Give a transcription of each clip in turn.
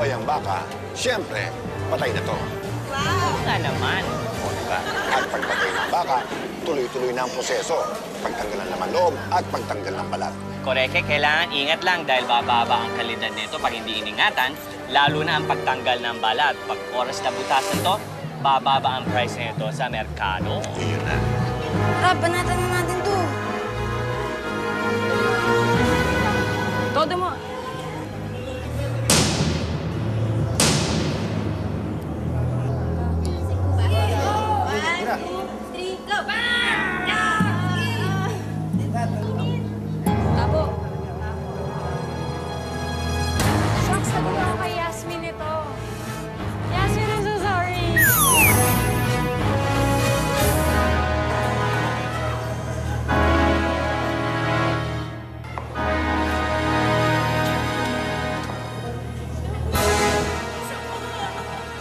nabuhay ang baka, siyempre, patay na to. Wow! Nga naman. O, diba? At pagpatay ng baka, tuloy-tuloy na ang proseso. Pagtanggal ng laman loob at pagtanggal ng balat. Koreke, kailangan ingat lang dahil bababa ang kalidad nito pag hindi iningatan, lalo na ang pagtanggal ng balat. Pag oras na butasan to, bababa ang price nito sa merkado. Yun na. Rab, banatan na natin to. Todo mo. Shucks, sabi ko kay Yasmin ito. Yasmin, I'm so sorry.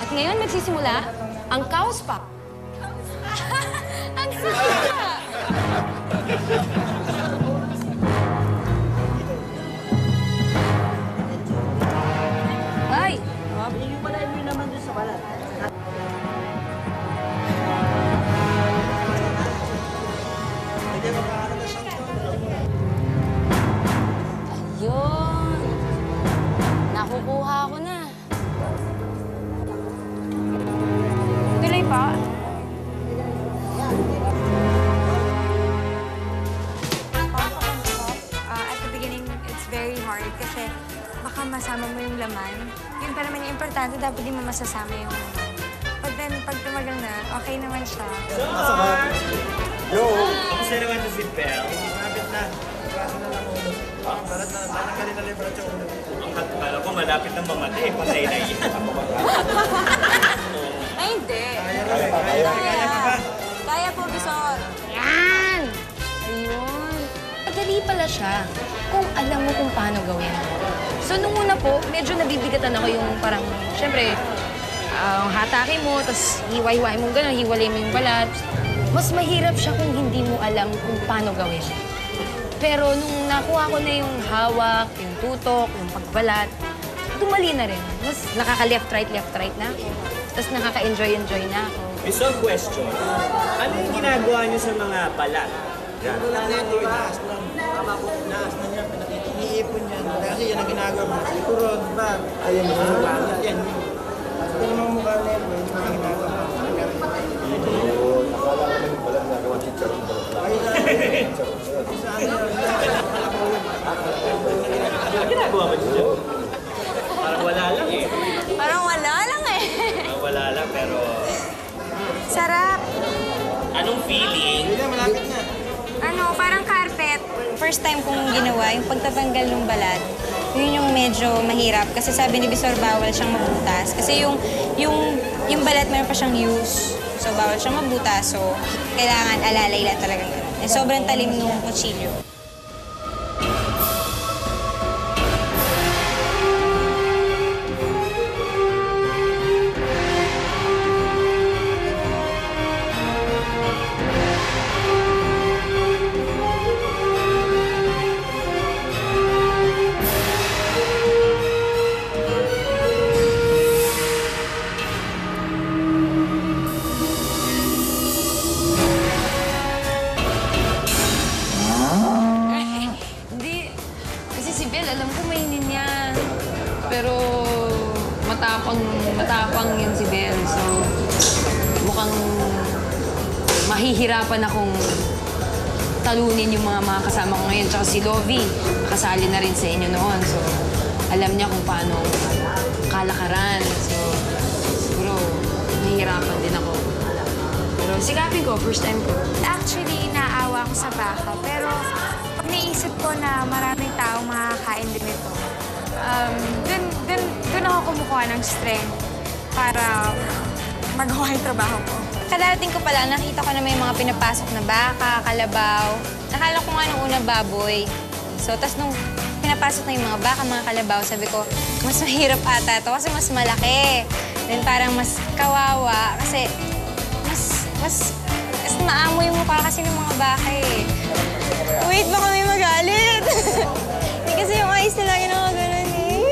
At ngayon magsisimula ang Chaos Pop. Ang sisa! Ay! Ayun! Nakukuha ko na. Tuloy pa. At the beginning, it's very hard kasi baka masama mo yung laman. Yun pa naman yung importante, dapat di mo masasama yung laman. But then, pag tumagal na, okay naman siya. Kamusta naman to si Belle? Malapit na. Kaso na lang ulo. Barat na, tanggalin na librat yung ulo. Kala ko malapit na mamatay, patay na yan. Ay, hindi. Kaya ka ba? Kaya po, Bisor. Yan! Ayun. Madali pala siya kung alam mo kung paano gawin. So, nung una po, medyo nabibigatan ako yung parang, syempre, hatake mo, tapos hiwa-hiwain mo gano'n, hiwalay mo yung balat. Mas mahirap siya kung hindi mo alam kung paano gawin. Pero nung nakuha ko na yung hawak, yung tutok, yung pagbalat, dumali na rin. Mas nakaka-left-right na ako. Tapos nakaka-enjoy na ako. Isang question, ano yung ginagawa niyo sa mga balat? Yan. Wala na yan, inaas lang. Tama po, inaas na niya, iniipon niya. Kasi yan ang ginagawa mo. Turon, ba? Ayan yung mukha niya. Yan. Ito yung mukha niya, yan yung ginagawa mo. Nakala ko yung balat na gawa chicharon. Ano ginagawa mo dito? Parang wala lang eh. Parang wala lang eh. Parang wala lang pero... Sarap! Anong feeling? Hindi na, malapit na. Ano, parang carpet. First time kong ginawa, yung pagtatanggal ng balat, yun yung medyo mahirap. Kasi sabi ni Bisor, bawal siyang mabutas. Kasi yung balat, meron pa siyang use. So, bawal siyang mabutas. So, kailangan alalay lang talagang ganun. Eh, sobrang talim nung kutsilyo. Hindi. Kasi si Belle, alam ko mainin niya. Pero matapang yun si Belle. So, mukhang mahihirapan akong talunin yung mga kasama ko ngayon. Tsaka si Lovie, kasali na rin sa inyo noon. So, alam niya kung paano kalakaran. So, siguro, mahihirapan din ako. Pero sigapin ko, first time ko. Actually, naawa ko sa baka. Pero pag naisip ko na maraming taong makakain din ito, dun ako kumukuha ng strength para magawa yung trabaho ko. Kadarating ko pala, nakita ko na may mga pinapasok na baka, kalabaw. Nakala ko nga nung una baboy. So, tas nung pinapasok na yung mga baka, mga kalabaw, sabi ko, mas mahirap ata to kasi mas malaki. Then parang mas kawawa kasi mas maamoy yung mukha kasi ng mga baka eh. Wait, baka may magalit. Hindi kasi yung eyes nila ginagawa ganun eh.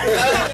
yan.